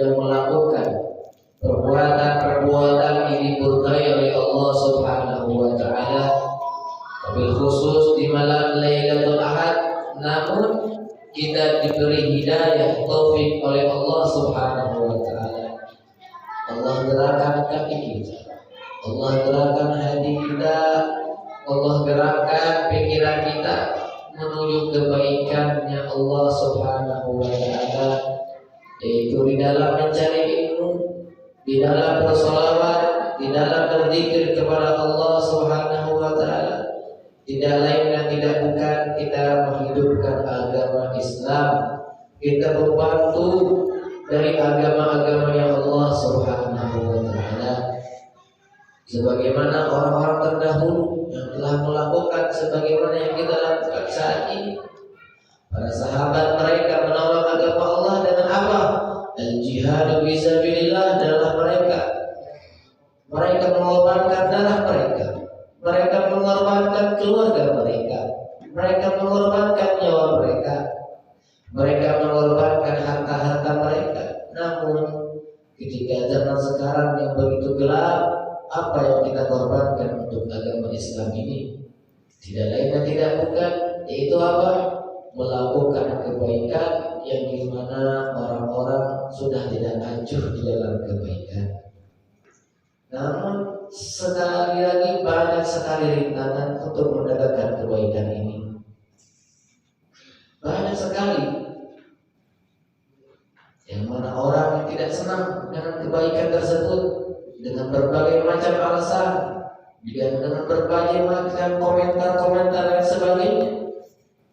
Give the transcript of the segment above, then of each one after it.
yang melakukan perbuatan-perbuatan yang dimurkai oleh Allah Subhanahu wa taala, wabil khusus di malam Lailatul Ahad, namun kita diberi hidayah taufik oleh Allah Subhanahu wa taala. Allah gerakan kaki kita, Allah gerakan hati kita, Allah gerakan pikiran kita menuju kebaikannya Allah Subhanahu wa taala, yaitu di dalam mencari ilmu, di dalam bersolawat, di dalam berzikir kepada Allah Subhanahu wa taala. Tidak lain dan tidak bukan kita menghidupkan agama Islam, kita membantu dari agama-agama yang Allah Subhanahu wa taala, sebagaimana orang-orang terdahulu yang telah melakukan sebagaimana yang kita lakukan saat ini. Para sahabat mereka menolong agama Allah dengan apa? Al-jihad fisabilillah adalah mereka mengorbankan darah mereka mengorbankan keluarga mereka mengorbankan nyawa mereka mengorbankan harta-harta mereka. Namun ketika zaman sekarang yang begitu gelap, apa yang kita korbankan untuk agama Islam ini? Tidak lain dan tidak bukan, yaitu apa? Melakukan kebaikan yang dimana orang-orang sudah tidak hancur di dalam kebaikan. Namun sekali lagi banyak sekali rintangan untuk mendapatkan kebaikan ini. Banyak sekali yang mana orang yang tidak senang dengan kebaikan tersebut dengan berbagai macam alasan, dengan berbagai macam komentar-komentar dan sebagainya.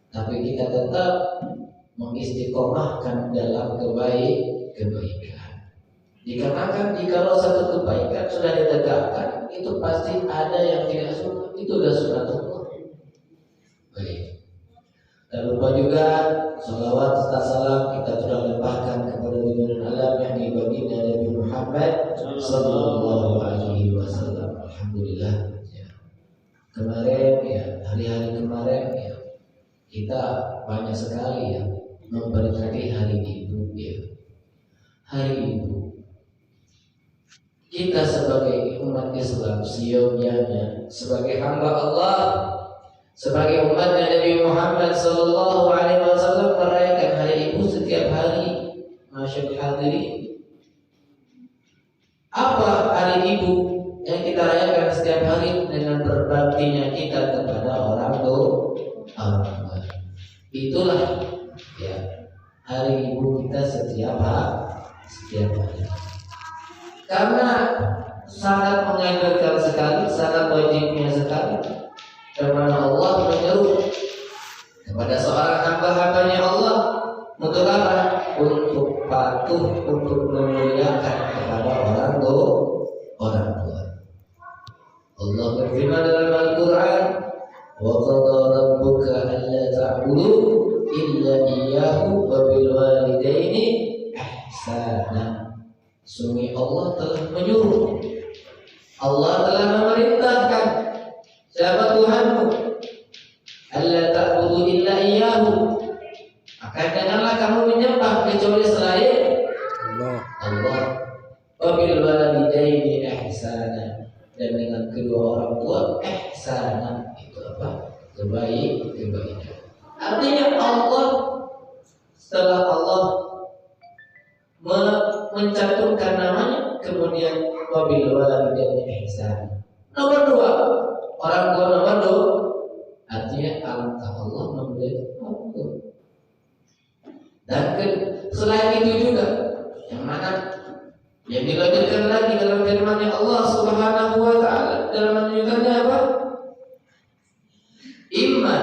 Tapi kita tetap mengistiqomahkan dalam kebaikan. Dikarenakan jikalau satu kebaikan sudah ditegakkan, itu pasti ada yang tidak suka. Itu sudah sunatullah. Baik. Dan lupa juga salawat serta salam kita sudah limpahkan kepada junjungan alam yang baginda Nabi Muhammad sallallahu alaihi wasallam. Alhamdulillah. Kemarin hari-hari kemarin kita banyak sekali memperingati Hari Ibu Hari Ibu. Kita sebagai umat Islam seyogyanya, sebagai hamba Allah, sebagai umatnya Nabi Muhammad sallallahu alaihi wasallam merayakan Hari Ibu setiap hari. Masyaallah hadirin. Apa Hari Ibu yang kita rayakan setiap hari? Dengan berbaktinya kita kepada orang tua. Itulah Hari Ibu kita setiap hari. Karena sangat menganjurkan sekali, sangat wajibnya sekali, karena Allah menyeru kepada seorang hamba-hambanya Allah untuk apa? Untuk patuh, untuk memuliakan kepada orang tua. Allah berfirman dalam Al-Quran, wa qada rabbuka alla ta'budu illa iyyahu wa bil walidaini ihsana. Sungguh Allah telah menyuruh, Allah telah memerintahkan, siapa Tuhanmu? Alla ta'budu illa iyyahu, maka janganlah kamu menyembah kecuali selain Allah. Wa bil walidaini ihsana, dan dengan kedua orang tua ihsana, itu apa? Kebaikan. Artinya Allah, setelah Allah mencantumkan namanya, kemudian wabil walidaini ihsana. Nomor 2, orang tua nomor 2, artinya alangkah Allah memberi orang tua. Dan selain itu juga, yang mana yang dilanjutkan lagi dalam firman-Nya Allah Subhanahu wa taala, dalam menunjukkannya apa? Imma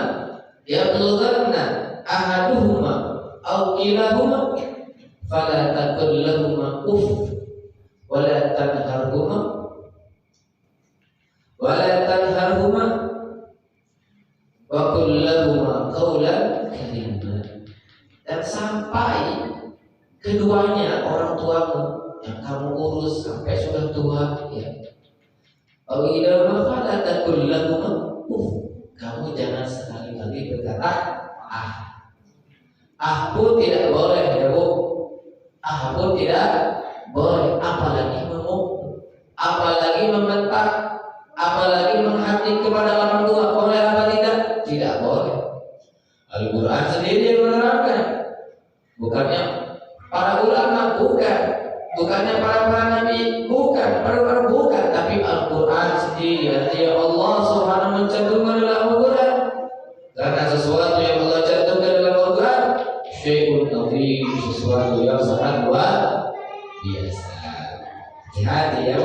yablughanna ahaduhuma aw kilahuma fala taqul lahumā uff wa la tanharhumā wa qul lahumā qawlan karīmā. Dan sampai keduanya orang tuamu yang kamu urus sampai sudah tua, kamu jangan sekali-kali berkata pun tidak boleh, Bu. pun tidak boleh, apalagi memukul, apalagi membentak, apalagi menghakimi kepada orang tua. Boleh apa tidak? Tidak boleh. Al-Quran sendiri yang menerangkan, bukannya para ulama, bukannya para nabi, bukan, tapi Al-Quran sendiri. Artinya Allah Subhanahu mencantumkan dalam Al-Quran, karena sesuatu yang Allah cantumkan dalam Al-Quran syai'un azim, sesuatu yang sangat luar biasa. Hati-hati ya.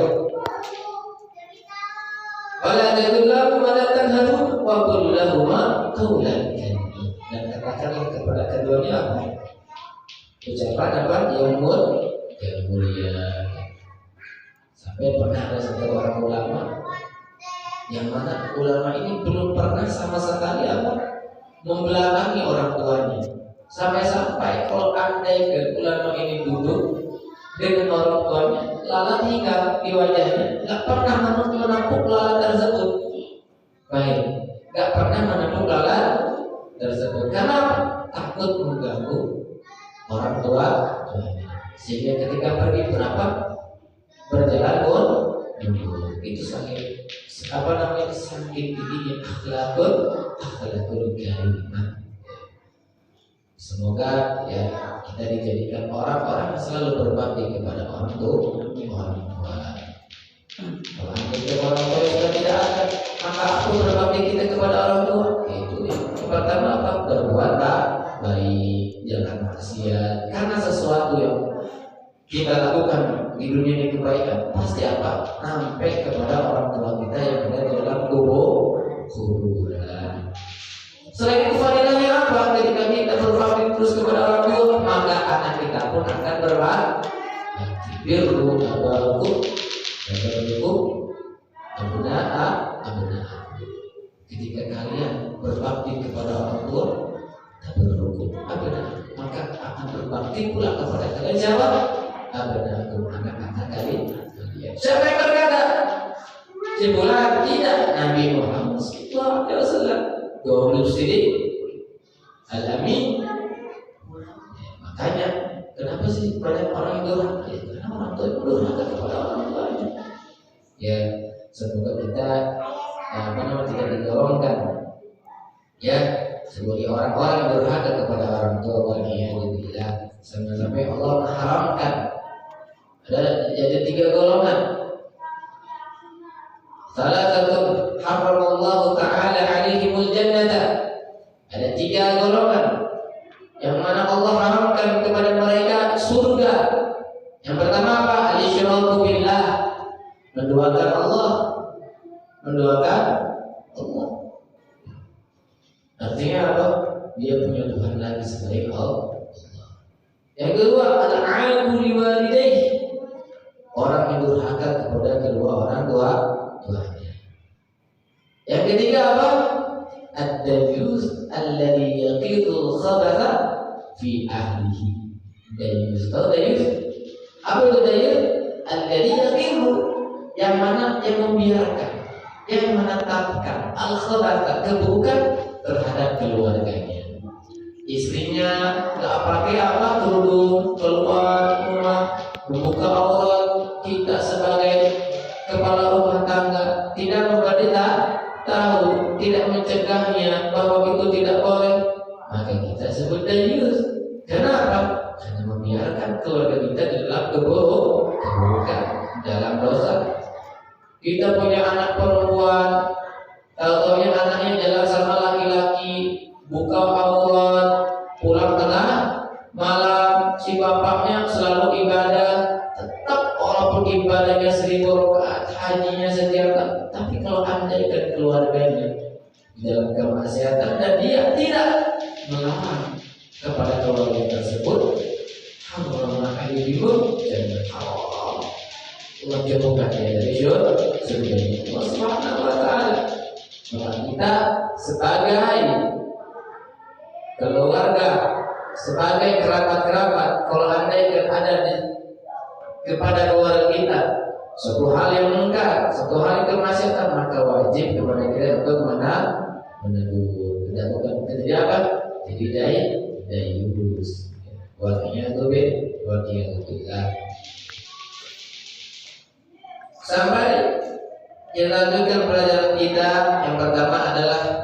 Wala tadullahu wa la tanharu wa qul lahuma qawlan karima. Dan katakanlah kepada keduanya apa? Ucapan apa? Yang mulia. Sampai pernah ada satu orang ulama, yang mana ulama ini belum pernah sama sekali apa? Membelakangi orang tuanya. Sampai-sampai kalau andai ulama ini duduk dengan orang tuanya, lalat hingga di wajahnya, nggak pernah menampuk lalat tersebut. Baik, nggak pernah menampuk lalat tersebut. Karena takut mengganggu orang tuanya. Sehingga ketika pergi berjalan itu saking tingginya akhlakul karimah. Semoga ya kita dijadikan orang-orang yang selalu berbakti kepada orang tua. Kalau orang tua sudah tidak ada, maka aku berbakti kita kepada orang tua. Itu yang pertama apa? Berbuat baik, jangan maksiat. Karena sesuatu yang kita lakukan di dunia ini kebaikan, pasti apa? Sampai kepada orang tua kita yang ada di dalam kuburan. Selain itu fadilahnya apa? Ketika kita berbakti terus kepada orang tua, maka anak kita pun akan berbakti. Birru abakum dan berhukum abna'a. Ketika kalian berbakti kepada orang tua dan berhukum abna'a, maka akan berbakti pula kepada kalian. Jawab abna'akum, anak-anak kalian. Siapa yang berkata? Sebulan tidak Nabi Muhammad SAW. Gaulul Sidik Al-Amin. Makanya kenapa sih banyak orang yang durhaka? Ya, karena orang tua itu durhaka kepada orang tuanya. Ya, semoga kita tidak digolongkan ya sebagai orang-orang yang durhaka kepada orang tua. Waliyahillah. Sampai Allah mengharamkan ada 3 golongan. Salah satu haramallahu ta'ala alaihimul jannata. Ada 3 golongan yang mana Allah haramkan kepada mereka surga. Yang pertama apa? Al-isyraku billah, menduakan Allah. Artinya apa? Dia punya Tuhan lagi selain Allah. Yang kedua, al-'aqu liwalidayhi, orang yang durhaka kepada kedua orang tuanya. Yang ketiga apa? Ad-dayus alladhi yaqidul khabatha fi ahlihi. Dayus, tahu dayus? Apa itu dayus? Alladhi yaqidu, yang mana yang membiarkan, yang menetapkan al-khabatha, keburukan terhadap keluarganya. Istrinya nggak pakai kerudung, keluar rumah, membuka aurat. Kita sebagai kepala rumah tangga tidak memberi tahu, tidak mencegahnya bahwa itu tidak boleh, maka kita sebut dayus. Kenapa? Karena membiarkan keluarga kita dalam keburukan, dalam dosa. Kita punya anak perempuan, tahu-taunya anaknya jalan sama laki-laki, buka aurat, pulang tengah malam, si bapaknya selalu ibadah, tetap walaupun ibadahnya 1000 rakaat, hajinya setiap tahun, tapi kalau andaikan keluarganya dalam kemaksiatan dan dia tidak melarang kepada keluarga tersebut, Allah akhiribun dan Allah jauhkan dia dari surga. Allah Subhanahu wa ta'ala. Maka kita sebagai keluarga, sebagai kerabat-kerabat, kalau andaikan ada kepada keluarga kita suatu hal yang mungkar, suatu hal yang kemaksiatan, maka wajib kepada kita untuk menegur. Tidak bukan jadi apa? Jadi dayus. Artinya itu Waliyahulillah. Sampai kita lanjutkan pelajaran kita. Yang pertama adalah